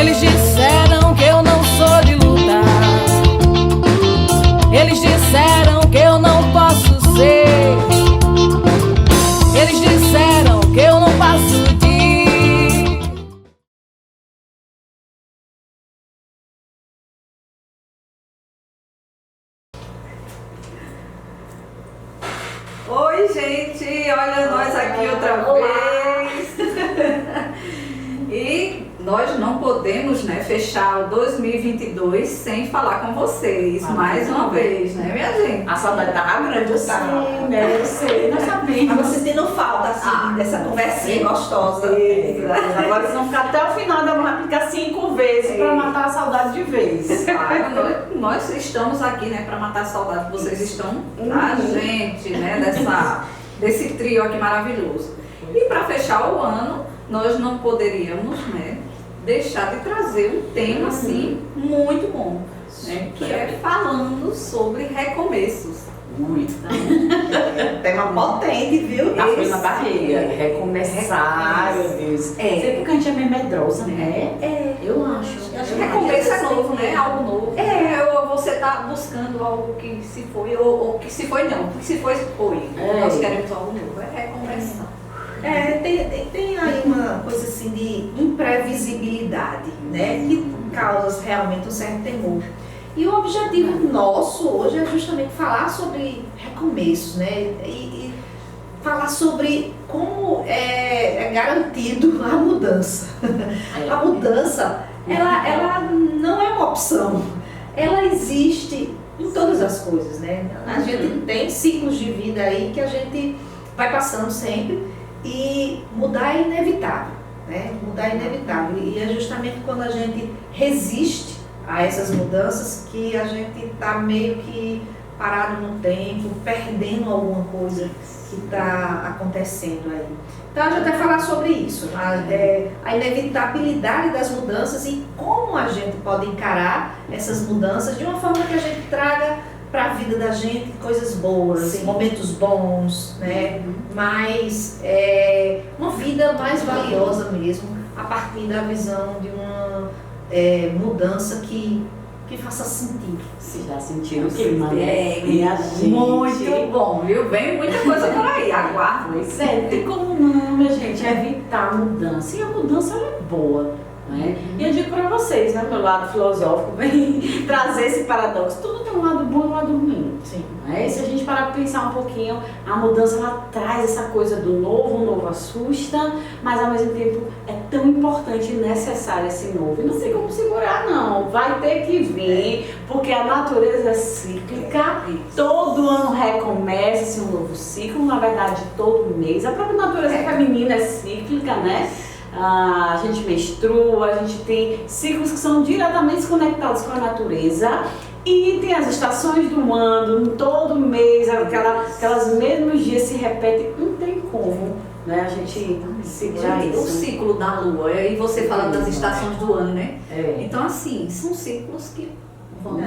Eles disseram que eu não sou de lutar. Eles disseram que eu não posso ser. Eles disseram que eu não passo de. Oi, gente, olha nós aqui outra vez. E nós não podemos, né, fechar o 2022 sem falar com vocês mais uma vez, né, minha gente? A saudade tá grande, eu sei, né? Eu sei, nós sabemos. Tava sentindo falta, assim, dessa conversinha gostosa. Agora vocês vão ficar até o final, vamos aplicar 5 vezes para matar a saudade de vez. Claro, nós estamos aqui, né, para matar a saudade. Vocês estão da gente, né, desse trio aqui maravilhoso. E para fechar o ano, nós não poderíamos, né, deixar de trazer um tema assim muito bom, né, que é falando sobre recomeços. Muito. Tema potente, viu? Na frente da barriga. Recomeçar, meu Deus. Sempre porque a gente é meio medrosa, né? Eu acho. Recomeço é novo, né? Algo novo. Ou você tá buscando algo que se foi, ou que se foi não, que se foi, foi. Nós queremos algo novo. É recomeçar. Tem aí uma coisa assim de imprevisibilidade, né? Que causa realmente um certo temor. E o objetivo nosso hoje é justamente falar sobre recomeços, né? E falar sobre como é garantido a mudança. A mudança, ela não é uma opção, ela existe em todas as coisas, né? A gente tem ciclos de vida aí que a gente vai passando sempre e mudar é inevitável, né? Mudar é inevitável e é justamente quando a gente resiste a essas mudanças que a gente está meio que parado no tempo, perdendo alguma coisa que está acontecendo aí. Então a gente vai falar sobre isso, a inevitabilidade das mudanças e como a gente pode encarar essas mudanças de uma forma que a gente traga para a vida da gente coisas boas, momentos bons, né? Mas uma vida mais valiosa mesmo, a partir da visão de uma mudança que faça sentido. Se dá sentido, que minha gente. Muito bom, viu? Vem muita coisa por aí, aguarda. Pois é, tem como não, minha gente, evitar a mudança. E a mudança ela é boa, né? E eu digo pra vocês, né, meu lado filosófico, vem trazer esse paradoxo. Tudo tem um lado bom e um lado ruim. Sim. E se a gente parar para pensar um pouquinho, a mudança ela traz essa coisa do novo, o novo assusta, mas ao mesmo tempo é tão importante e necessário esse novo. E não tem como segurar não, vai ter que vir, porque a natureza é cíclica, todo ano recomeça um novo ciclo, na verdade todo mês. A própria natureza feminina é cíclica, né? A gente menstrua, a gente tem ciclos que são diretamente conectados com a natureza. E tem as estações do ano, todo mês, aquelas mesmos dias se repetem, não tem como, né? A gente segurar isso. O ciclo da lua, e você fala das estações do ano, né? Então, assim, são ciclos que vão.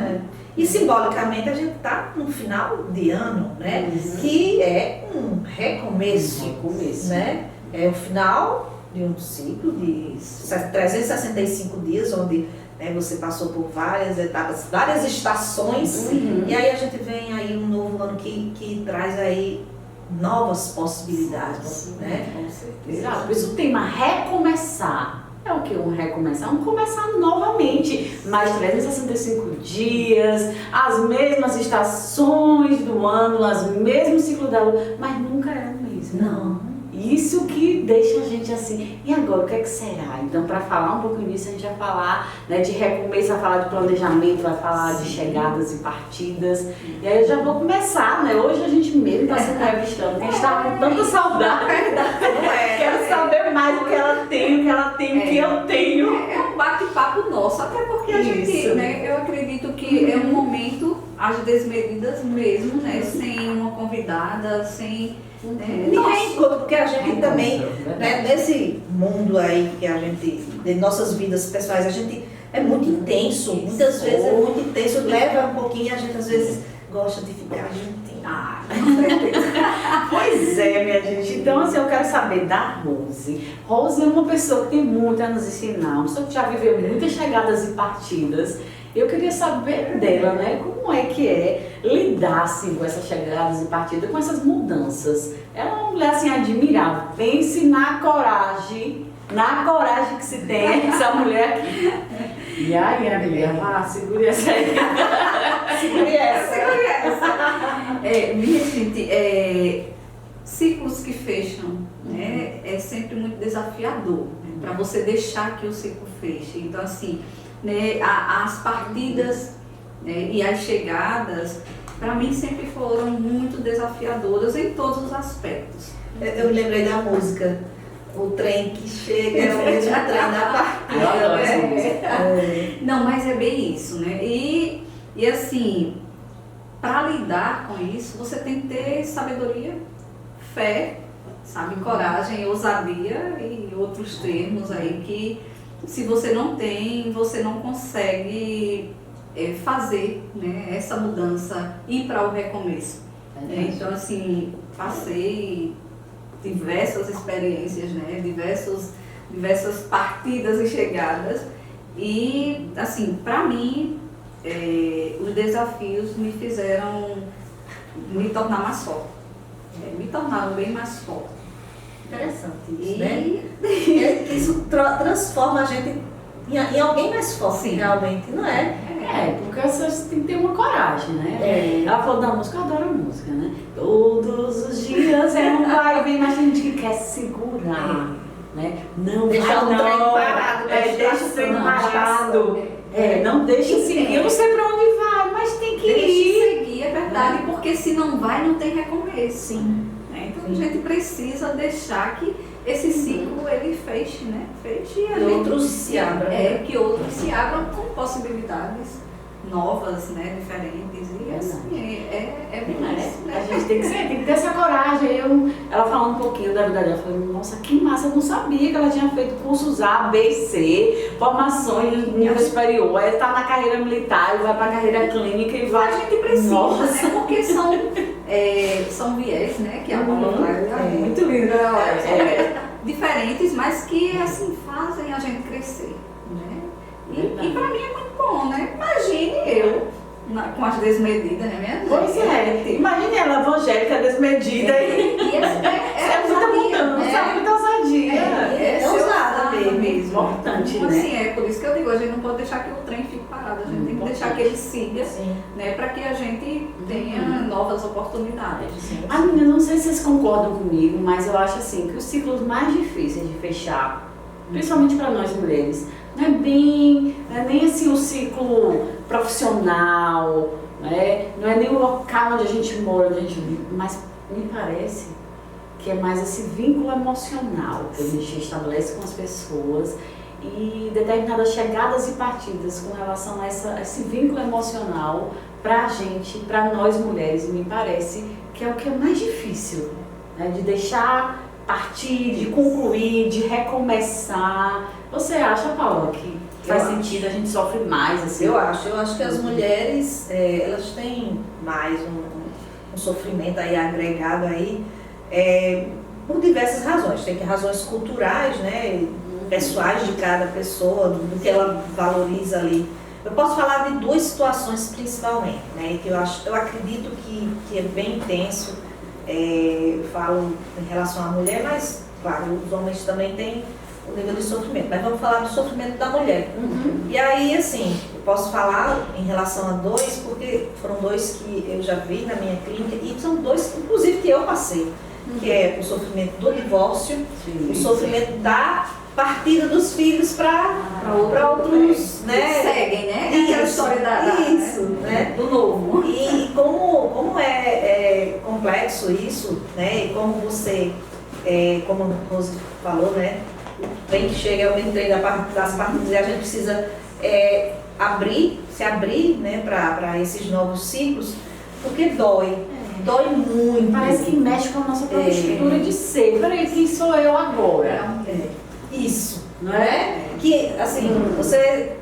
E simbolicamente a gente está no final de ano, né? Que é um recomeço. Né? É o final de um ciclo de 365 dias, onde você passou por várias etapas, várias estações, e aí a gente vem aí um novo ano que traz aí novas possibilidades, né? Com certeza. Exato, por isso o tema recomeçar. É o que? Um recomeçar? Um começar novamente, mais 365 dias, as mesmas estações do ano, os mesmos ciclos da lua, mas nunca é o mesmo. Não. Isso que deixa a gente assim, e agora o que é que será? Então, para falar um pouquinho disso, a gente vai falar, né, de recomeço, vai falar de planejamento, vai falar de chegadas e partidas. E aí eu já vou começar, né? Hoje a gente mesmo está se entrevistando, porque a gente está com tanta saudade. Quero saber mais o que ela tem, o que ela tem, o que eu tenho. É um bate-papo nosso, até porque a gente, né, eu acredito que é um momento, as desmedidas mesmo, né? Sem uma convidada, sem... De reencontro, porque a gente também, né, nesse mundo aí que a gente, de nossas vidas pessoais, a gente é muito intenso, muitas vezes é muito intenso, leva um pouquinho, a gente às vezes gosta de ficar juntinho. Ah, com certeza. Pois é, minha gente. Então, assim, eu quero saber da Rose. Rose é uma pessoa que tem muito a nos ensinar, uma pessoa que já viveu muitas chegadas e partidas. Eu queria saber dela, né? Como é que é lidar, assim, com essas chegadas e partidas, com essas mudanças. Ela é uma mulher, assim, admirável. Pense na coragem que se tem essa mulher aqui. E aí, amiga, segure essa aí. Segure essa. Minha gente, ciclos que fecham, né, é sempre muito desafiador, né, para você deixar que o ciclo feche. Então, assim, né, as partidas, né, e as chegadas, para mim sempre foram muito desafiadoras em todos os aspectos. Eu lembrei da música. O trem que chega é o mesmo trem da partida. Eu adoro essa música. Não, mas é bem isso, né? E assim, para lidar com isso, você tem que ter sabedoria, fé, sabe, coragem, ousadia e outros termos aí que, se você não tem, você não consegue fazer, né, essa mudança, ir para o recomeço. Então, assim, passei diversas experiências, né, diversas partidas e chegadas, e, assim, para mim, os desafios me fizeram me tornar mais forte, me tornaram bem mais forte. Interessante isso, né? Isso transforma a gente em alguém mais forte, sim, realmente, não é? Porque você tem que ter uma coragem, né? Ela falou da música, eu adoro a música, né? Todos os dias é um vai e vem, mas tem gente que quer segurar, né? Não deixar vai, o trem parado, deixa o trem parado. Não deixa seguir, eu não sei pra onde vai, mas tem que ir. Deixa seguir, é verdade, porque se não vai, não tem recomeço. Sim. Então a gente precisa deixar que esse ciclo ele feche, né? Feche e a gente outros se abram. Que outros se abram com possibilidades novas, né? Diferentes. E assim, é bem isso, né? A gente tem que ter essa coragem. Ela falando um pouquinho da vida dela, eu falei, nossa, que massa, eu não sabia que ela tinha feito cursos A, B, C, formações em nível superior, aí tá na carreira militar, vai pra carreira clínica e vai. A gente precisa, nossa, né? Porque são viés, né? Que a Paula faz. muito lindo, Diferentes, mas que assim fazem a gente crescer, né? E para mim é muito bom, né? Imagine eu com as desmedidas, né, minha gente? Pois imagine ela evangélica desmedida e muita mudança, é muita ousadia. É ousada mesmo. Importante, então, né? Assim, por isso que eu digo, a gente não pode deixar que o trem fique parado, a gente tem que deixar que ele siga, né, para que a gente tenha novas oportunidades. A menina, não sei se vocês concordam comigo, mas eu acho assim que os ciclos mais difíceis de fechar, principalmente para nós mulheres, não é nem assim o ciclo profissional, né? Não é nem o local onde a gente mora, onde a gente vive, mas me parece que é mais esse vínculo emocional que a gente estabelece com as pessoas e determinadas chegadas e partidas com relação a esse vínculo emocional pra gente, pra nós mulheres, me parece que é o que é mais difícil, né? De deixar partir, de concluir, de recomeçar. Você acha, Paula, que faz sentido, a gente sofre mais assim? Eu acho que as mulheres, elas têm mais um sofrimento aí agregado aí, por diversas razões. Tem razões culturais, né, pessoais de cada pessoa, do que ela valoriza ali. Eu posso falar de duas situações principalmente, né, que eu acredito que é bem intenso. Eu falo em relação à mulher, mas, claro, os homens também têm o nível de sofrimento. Mas vamos falar do sofrimento da mulher. E aí, assim, eu posso falar em relação a dois, porque foram dois que eu já vi na minha clínica, e são dois, inclusive, que eu passei. Que é o sofrimento do divórcio, o sofrimento da partida dos filhos para outros, né? Seguem, né? Aquela história né? Do novo. E como é complexo isso, né? E como você, como a Rose falou, né? O trem que chega é o mesmo trem das partidas, e a gente precisa se abrir, né? Para esses novos ciclos, porque dói muito. Parece que mexe com a nossa própria estrutura de ser. Peraí, quem sou eu agora? Isso, Não é? Que, assim, você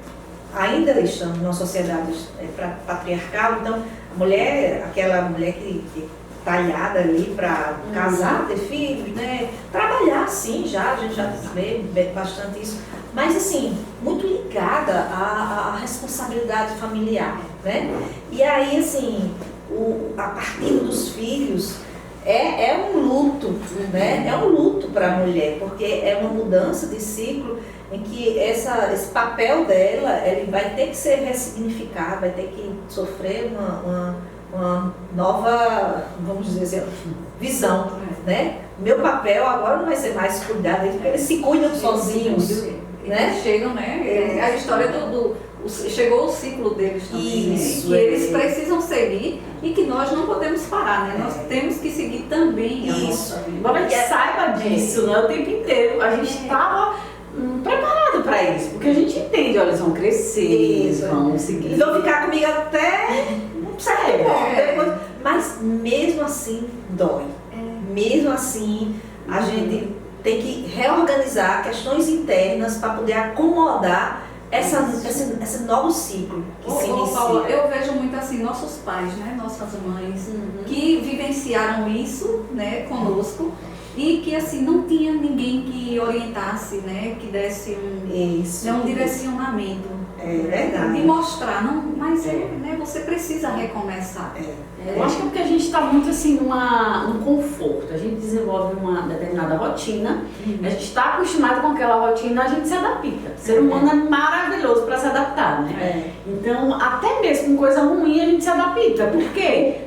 ainda estamos numa sociedade patriarcal, então mulher, aquela mulher que talhada ali para casar, ter filhos, né? Trabalhar sim, a gente já vê bastante isso, mas assim, muito ligada à responsabilidade familiar, né? E aí, assim, a partida dos filhos é um luto, né? É um luto para a mulher, porque é uma mudança de ciclo em que esse papel dela, ele vai ter que ser ressignificado, vai ter que sofrer uma nova, vamos dizer assim, visão, né? Meu papel agora não vai ser mais cuidar deles, porque eles se cuidam sozinhos, né? Eles chegam, né? A história chegou o ciclo deles também, Isso, né? Que eles precisam seguir e que nós não podemos parar, né? Nós temos que seguir também a Isso. nossa vida. Embora a gente saiba disso, né, o tempo inteiro, a gente estava preparado para isso, porque a gente entende, olha, eles vão crescer, eles vão seguir. Eles vão ficar comigo até um certo ponto, depois, mas mesmo assim dói. Mesmo assim, a gente tem que reorganizar questões internas para poder acomodar esse novo ciclo que se inicia. Paula, eu vejo muito assim, nossos pais, né, nossas mães, que vivenciaram isso, né, conosco, e que assim, não tinha ninguém que orientasse, né, que desse um direcionamento. É verdade. E mostrar, não, mas né, você precisa recomeçar. Eu acho que é porque a gente está muito assim num conforto, a gente desenvolve uma determinada rotina, a gente está acostumado com aquela rotina, a gente se adapta. O ser humano é maravilhoso para se adaptar, né? Então, até mesmo com coisa ruim a gente se adapta. Por quê?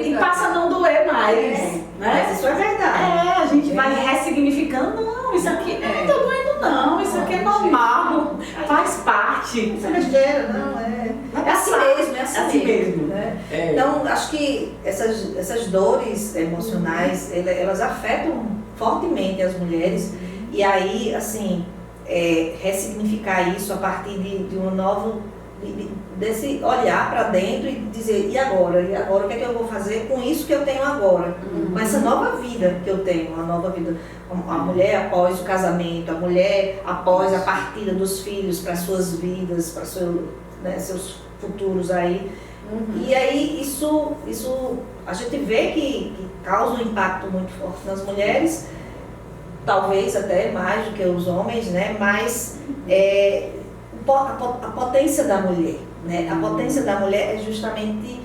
E passa a não doer mais. Né? Mas isso é verdade. A gente vai ressignificando, não, isso aqui não está doendo não, isso aqui é normal, faz parte. Isso é besteira, não, é assim mesmo, é assim mesmo. Né? Então, acho que essas dores emocionais, elas afetam fortemente as mulheres, e aí, assim, ressignificar isso a partir de um novo, desse olhar para dentro e dizer, e agora? E agora o que é que eu vou fazer com isso que eu tenho agora? Com essa nova vida que eu tenho, uma nova vida. A mulher após o casamento, a mulher após a partida dos filhos para suas vidas, para seus futuros aí. E aí isso a gente vê que causa um impacto muito forte nas mulheres, talvez até mais do que os homens, né? Mas a potência da mulher, né? A potência da mulher é justamente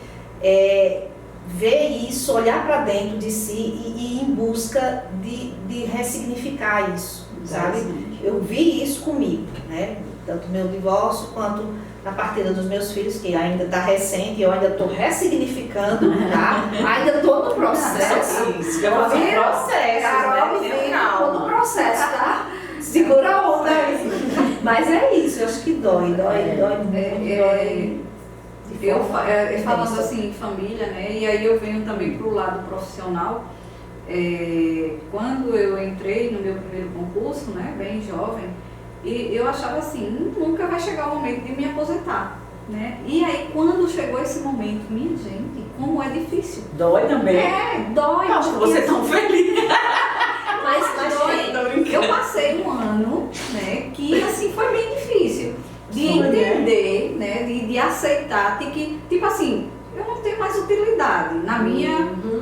ver isso, olhar para dentro de si e ir em busca de ressignificar isso, sabe? Eu vi isso comigo, né? Tanto meu divórcio quanto na partida dos meus filhos, que ainda está recente, eu ainda estou ressignificando, tá? Ainda estou no processo. Isso, eu faço um processo, Carol, estou no processo, tá? Segura a onda aí. Mas é isso, eu acho que dói muito, dói. Eu falando assim, família, né? E aí eu venho também para o lado profissional. Quando eu entrei no meu primeiro concurso, né, bem jovem, e eu achava assim, nunca vai chegar o momento de me aposentar, né? E aí quando chegou esse momento, minha gente, como é difícil. Dói também? Dói. Eu acho que você é tão feliz. Mas dói. Eu passei um ano, né, que assim foi bem difícil de entender, né, de aceitar, de que, tipo assim, eu não tenho mais utilidade na minha,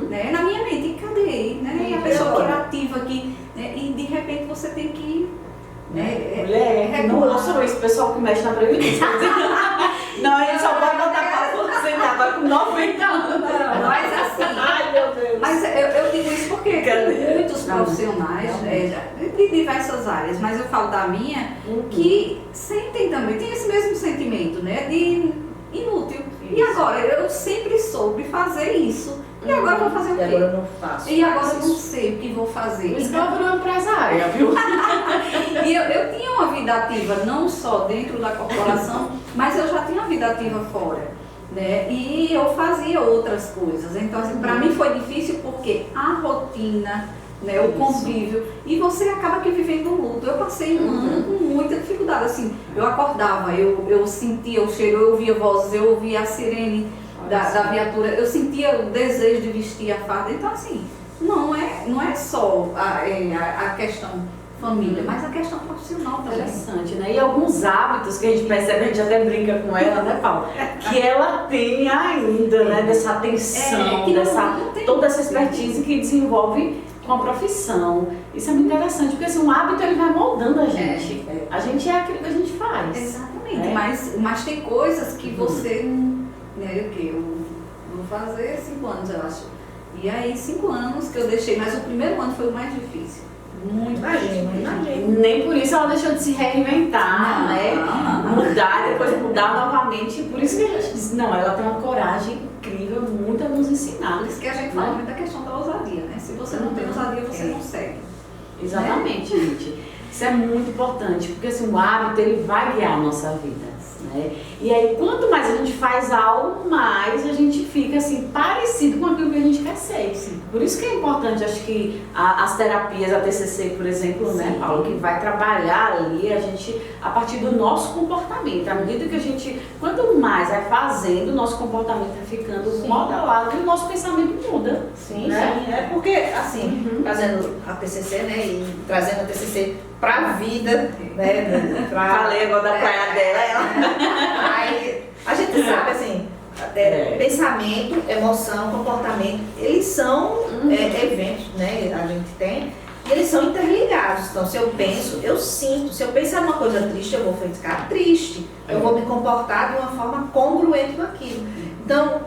né, na minha mente, e cadê, né? E a pessoa que era ativa aqui, né, e de repente você tem que Mulher, não ouçam esse pessoal que mexe na previdência. Não, a gente só vai botar para você agora com 90 anos. Mas assim, ai meu Deus. Mas eu digo isso porque muitos profissionais de diversas áreas, mas eu falo da minha, que sentem também, tem esse mesmo sentimento, né, de inútil. E agora, eu sempre soube fazer isso. E agora eu vou fazer o quê? E agora eu não faço. E agora eu não sei o que vou fazer. Por isso que eu virou empresária, viu? E eu tinha uma vida ativa, não só dentro da corporação, mas eu já tinha uma vida ativa fora, né? E eu fazia outras coisas. Então, assim, para mim foi difícil porque a rotina, né, o convívio, e você acaba que vivendo um luto. Eu passei um ano com muita dificuldade, assim, eu acordava, eu sentia o cheiro, eu ouvia vozes, eu ouvia a sirene da viatura, eu sentia o desejo de vestir a farda. Então, assim, não é só a questão família, mas a questão profissional também. Interessante, né? E alguns hábitos que a gente percebe, a gente até brinca com ela, né, Paula? Que ela tem ainda, né? Dessa atenção, que toda essa expertise que desenvolve com a profissão. Isso é muito interessante, porque assim, um hábito ele vai moldando a gente. A gente é aquilo que a gente faz. Exatamente, mas tem coisas que você, né, o que eu vou fazer 5 anos, eu acho. E aí 5 anos que eu deixei, mas o primeiro ano foi o mais difícil. Muito Imagina. Nem por isso ela deixou de se reinventar, né? Não. Mudar, depois mudar novamente. Por isso que a gente diz, não, ela tem uma coragem incrível, muito a nos ensinar. Por isso que a gente fala muito da questão da ousadia, né? Se você não tem ousadia, você não segue. Exatamente, gente. Isso é muito importante, porque assim, o hábito ele vai guiar a nossa vida, né? E aí, quanto mais a gente faz algo, mais a gente fica assim, parecido com aquilo que a gente quer ser. Sim. Por isso que é importante, acho que as terapias, a TCC, por exemplo, né, Paulo, que vai trabalhar ali a gente, a partir do nosso comportamento. À medida que a gente, quanto mais vai fazendo, o nosso comportamento vai ficando modelado e o nosso pensamento muda. Sim, né? sim. É porque, assim, trazendo a TCC, né, e trazendo a TCC pra vida, né, Falei agora da praia dela. Aí, a gente sabe, assim, pensamento, emoção, comportamento, eles são eventos, né, a gente tem, e eles são interligados. Então, se eu penso, eu sinto. Se eu pensar numa coisa triste, eu vou ficar triste. Eu vou me comportar de uma forma congruente com aquilo. Então,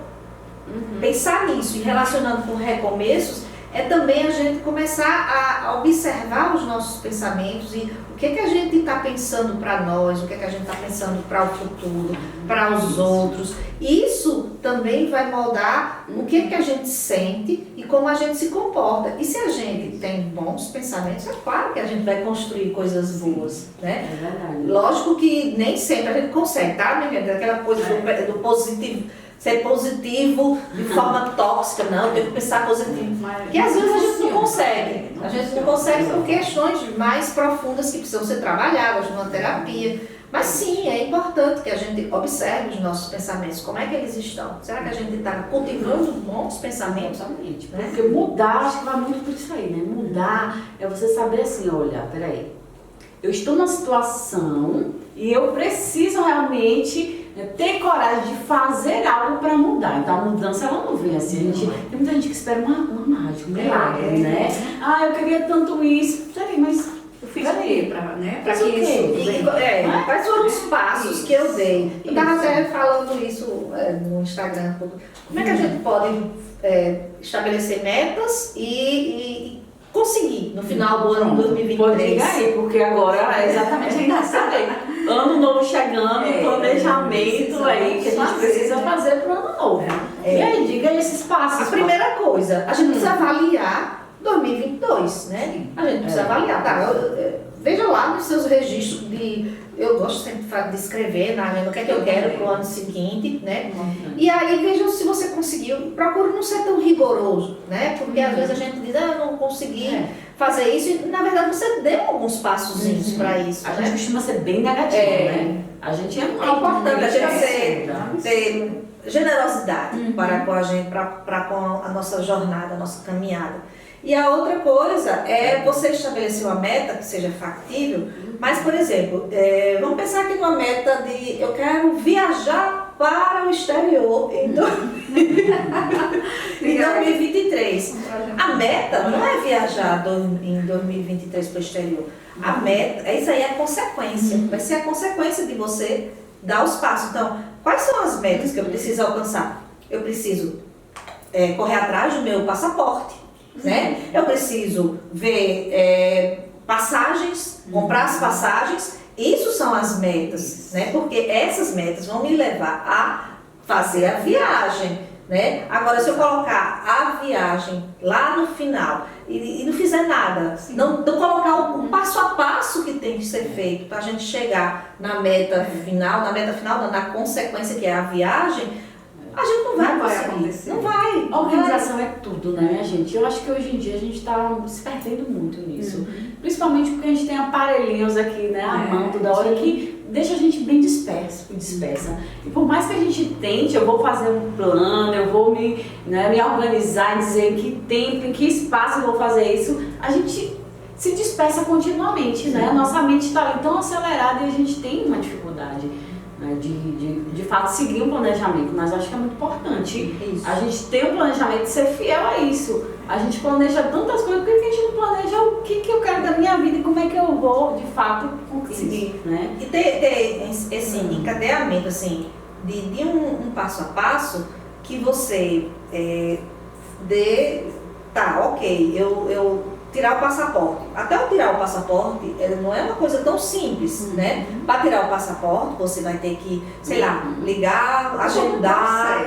pensar nisso e relacionando com recomeços, é também a gente começar a observar os nossos pensamentos e o que a gente está pensando para nós, o que a gente está pensando para o futuro, para os outros. Isso também vai moldar o que a gente sente e como a gente se comporta. E se a gente tem bons pensamentos, é claro que a gente vai construir coisas boas, né? É verdade. Lógico que nem sempre a gente consegue, tá, minha gente? Aquela coisa do positivo. Ser positivo de forma tóxica, não, tem que pensar positivo. Porque às vezes a gente não consegue. A gente não consegue por questões mais profundas que precisam ser trabalhadas numa terapia. Mas sim, é importante que a gente observe os nossos pensamentos, como é que eles estão. Será que a gente está cultivando bons pensamentos? Exatamente. Porque mudar, acho que vai muito por isso aí, né? Mudar é você saber assim, olha, peraí, eu estou numa situação e eu preciso realmente ter coragem de fazer algo para mudar. Então a mudança ela não vem assim. Tem muita gente que espera uma mágica, um milagre, né? Ah, eu queria tanto isso. Peraí, mas eu fiz o quê? Para que isso? Quais foram os passos que eu dei? Eu estava até falando isso no Instagram. Como é que a gente pode estabelecer metas e conseguir no final do ano de 2023? Pode ligar aí, porque agora exatamente a gente vai saber. Ano novo chegando, planejamento aí que a gente precisa fazer para o ano novo. E aí, diga aí esses passos. A primeira coisa, a gente precisa avaliar 2022, né? A gente precisa avaliar, tá? Veja lá nos seus registros eu gosto sempre de escrever na agenda o que é que eu quero para o ano seguinte, né? E aí vejam se você conseguiu. Procure não ser tão rigoroso, né? Porque às vezes a gente diz, eu não consegui fazer isso, e na verdade você deu alguns passozinhos para isso. A gente costuma ser bem negativo, né? A gente é muito importante a gente ter generosidade para com a gente, para com a nossa jornada, a nossa caminhada. E a outra coisa é você estabelecer uma meta que seja factível, mas, por exemplo, vamos pensar aqui numa meta de eu quero viajar para o exterior em 2023. A meta não é viajar em 2023 para o exterior. A meta, isso aí é a consequência. Vai ser a consequência de você dar os passos. Então, quais são as metas que eu preciso alcançar? Eu preciso correr atrás do meu passaporte. Né? Eu preciso ver passagens, comprar as passagens. Isso são as metas, né? Porque essas metas vão me levar a fazer a viagem, né? Agora, se eu colocar a viagem lá no final e não fizer nada, não colocar o passo a passo que tem que ser feito para a gente chegar na meta final, na consequência que é a viagem, a gente não vai acontecer. Não vai. A organização é tudo, né, minha gente? Eu acho que hoje em dia a gente está se perdendo muito nisso. Principalmente porque a gente tem aparelhinhos aqui, né, a mão toda hora, que deixa a gente bem dispersa. E por mais que a gente tente, eu vou fazer um plano, eu vou me organizar e dizer em que tempo, em que espaço eu vou fazer isso, a gente se dispersa continuamente, né? A nossa mente está ali tão acelerada e a gente tem uma dificuldade, né, de fato seguir um planejamento, mas acho que é muito importante Isso. a gente ter um planejamento e ser fiel a isso. A gente planeja tantas coisas, por que a gente não planeja o que eu quero da minha vida e como é que eu vou de fato conseguir, né? E ter esse encadeamento assim, de um passo a passo que você tá, ok, eu tirar o passaporte. Até eu tirar o passaporte, não é uma coisa tão simples, né? Para tirar o passaporte, você vai ter que, sei lá, ligar, agendar,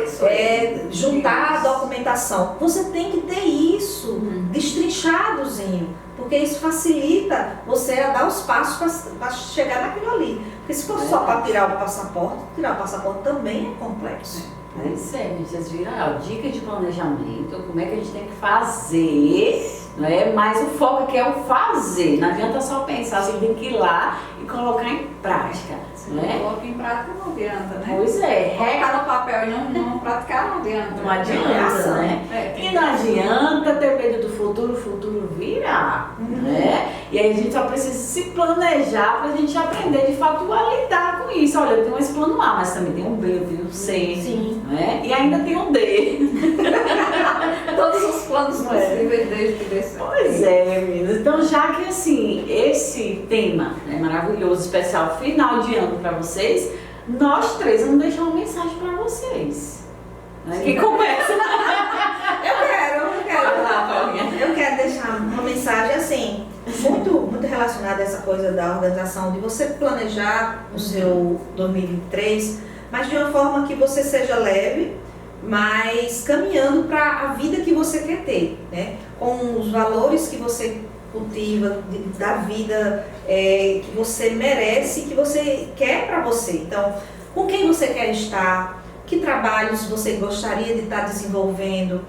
juntar a documentação. Você tem que ter isso destrinchadozinho, porque isso facilita você a dar os passos para chegar naquilo ali. Porque se for só para tirar o passaporte também é complexo. Pois é, gente, vocês viram, ó, dica de planejamento, como é que a gente tem que fazer, né? Mas o foco aqui é o fazer, não adianta só pensar, você tem que ir lá e colocar em prática, Se né? não coloca em prática, não adianta, né? Pois é, Colocar no papel e não praticar, não adianta. não adianta, né? E não adianta ter medo do futuro, o futuro virá, né? E aí a gente só precisa se planejar pra gente aprender de fato a lidar com isso. Olha, eu tenho esse plano A, mas também tem um B, eu tenho um C, Sim. né? E ainda tem um D. Todos os planos possíveis desde que dê certo. Pois é, meninas. Então, já que assim, esse tema é maravilhoso, especial, final de ano pra vocês, nós três vamos deixar uma mensagem pra vocês. Né? Que começa. Eu quero deixar uma mensagem assim, muito relacionada a essa coisa da organização, de você planejar o seu 2023, mas de uma forma que você seja leve, mas caminhando para a vida que você quer ter, né? Com os valores que você cultiva, da vida que você merece, que você quer para você. Então, com quem você quer estar, que trabalhos você gostaria de estar desenvolvendo,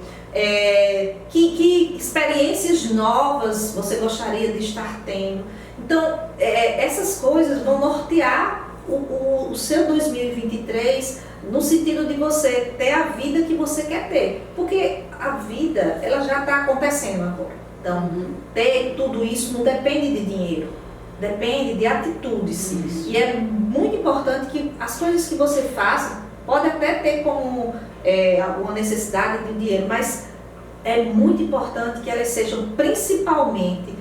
que experiências novas você gostaria de estar tendo. Então, essas coisas vão nortear o seu 2023 no sentido de você ter a vida que você quer ter. Porque a vida, ela já está acontecendo agora. Então, ter tudo isso não depende de dinheiro, depende de atitudes. E é muito importante que as coisas que você faça, pode até ter como alguma necessidade de dinheiro, mas é muito importante que elas sejam principalmente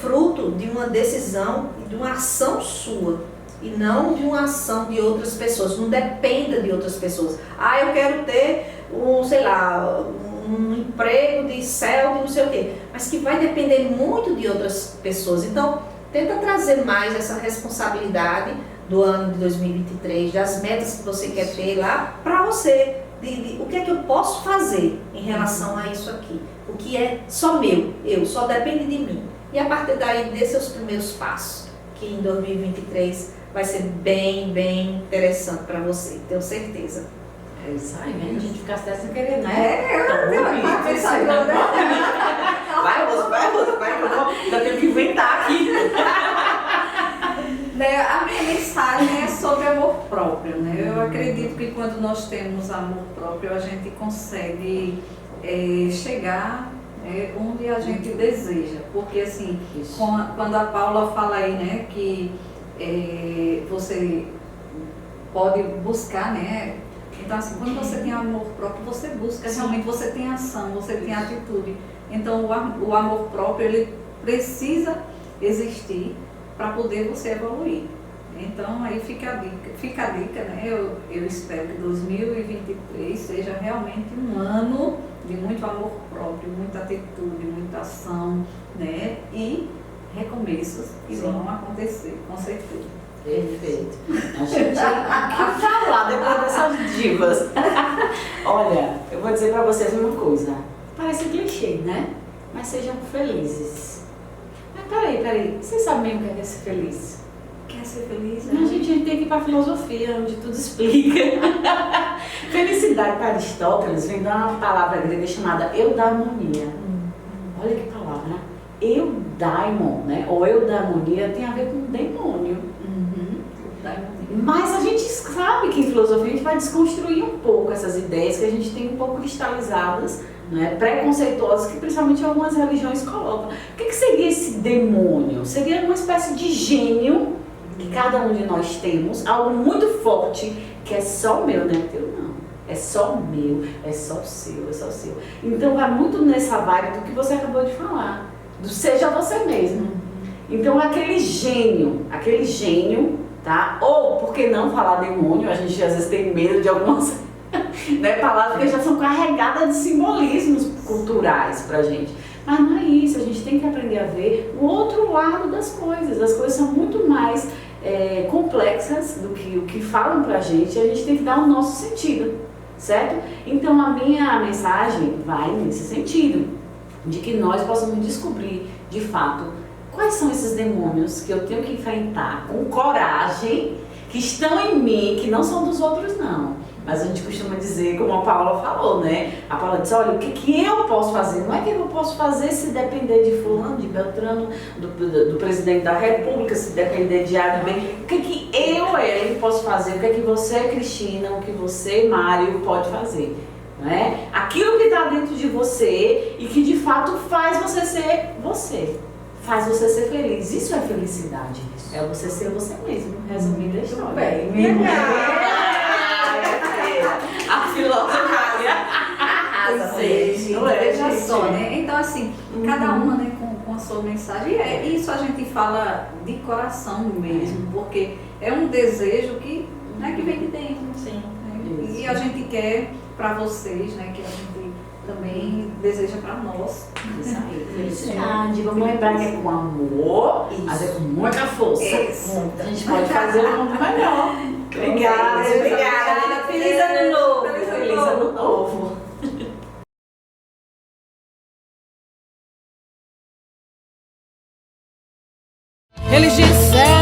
fruto de uma decisão e de uma ação sua, e não de uma ação de outras pessoas. Não dependa de outras pessoas. Ah, eu quero ter um emprego de céu, de não sei o quê, mas que vai depender muito de outras pessoas. Então, tenta trazer mais essa responsabilidade do ano de 2023, das metas que você quer ter lá para você, o que é que eu posso fazer em relação a isso aqui, o que é só meu, só depende de mim. E a partir daí, dê seus primeiros passos, que em 2023 vai ser bem, bem interessante para você, tenho certeza. É isso aí, né? A gente fica até sem querer, né? Vai, ainda tenho que inventar aqui. A minha mensagem é sobre amor próprio, né? Eu acredito que quando nós temos amor próprio, a gente consegue chegar onde a gente deseja. Porque assim, quando a Paula fala aí, né, que você pode buscar, né? Então assim, quando você tem amor próprio, você busca, realmente você tem ação, você tem atitude. Então o amor próprio, ele precisa existir para poder você evoluir. Então aí fica a dica, né? Eu espero que 2023 seja realmente um ano de muito amor próprio, muita atitude, muita ação, né? E recomeços que vão acontecer, com certeza. Perfeito. A gente tem que falar depois dessas divas. Olha, eu vou dizer pra vocês uma coisa. Parece clichê, né? Mas sejam felizes. Mas peraí. Vocês sabem mesmo o que é ser feliz? Quer ser feliz? A gente tem que ir pra filosofia, onde tudo explica. Felicidade para Aristóteles vem de uma palavra grega chamada eudaimonia. Olha que palavra. Eudaimon, né? Ou eudaimonia tem a ver com demônio. Mas a gente sabe que em filosofia a gente vai desconstruir um pouco essas ideias que a gente tem um pouco cristalizadas, né, preconceituosas que principalmente algumas religiões colocam. O que seria esse demônio? Seria uma espécie de gênio que cada um de nós temos, algo muito forte, que é só meu, não é teu não. É só meu, é só seu, é só seu. Então vai muito nessa vibe do que você acabou de falar, do seja você mesmo. Então aquele gênio, tá? Ou, por que não falar demônio? A gente às vezes tem medo de algumas né, palavras que já são carregadas de simbolismos culturais pra gente. Mas não é isso, a gente tem que aprender a ver o outro lado das coisas. As coisas são muito mais complexas do que o que falam pra gente, e a gente tem que dar o nosso sentido, certo? Então a minha mensagem vai nesse sentido, de que nós possamos descobrir, de fato, quais são esses demônios que eu tenho que enfrentar com coragem, que estão em mim, que não são dos outros não. Mas a gente costuma dizer, como a Paula falou, né? A Paula disse, olha, o que eu posso fazer? Não é que eu posso fazer se depender de fulano, de Beltrano, do presidente da república, se depender de A, de B. O que eu, Ellen, posso fazer? O que você, Cristina, o que você, Mário, pode fazer? Né? Aquilo que está dentro de você e que de fato faz você ser você. Faz você ser feliz. Isso é felicidade. É você ser você mesmo. Resumindo a história. Bem, A filósofa arrasa, Gente, não é, veja gente? só, né? Então, assim, cada uma, né, com a sua mensagem. E isso a gente fala de coração mesmo, porque é um desejo que, né, que vem de dentro. Sim. Né? E a gente quer para vocês, né, que a gente também deseja para nós. Isso aí, felicidade. Vamos lembrar que é com amor, mas é com muita força. Isso. A gente pode fazer um mundo melhor. Obrigada. Obrigada. Feliz ano novo. Feliz ano novo. Eles disseram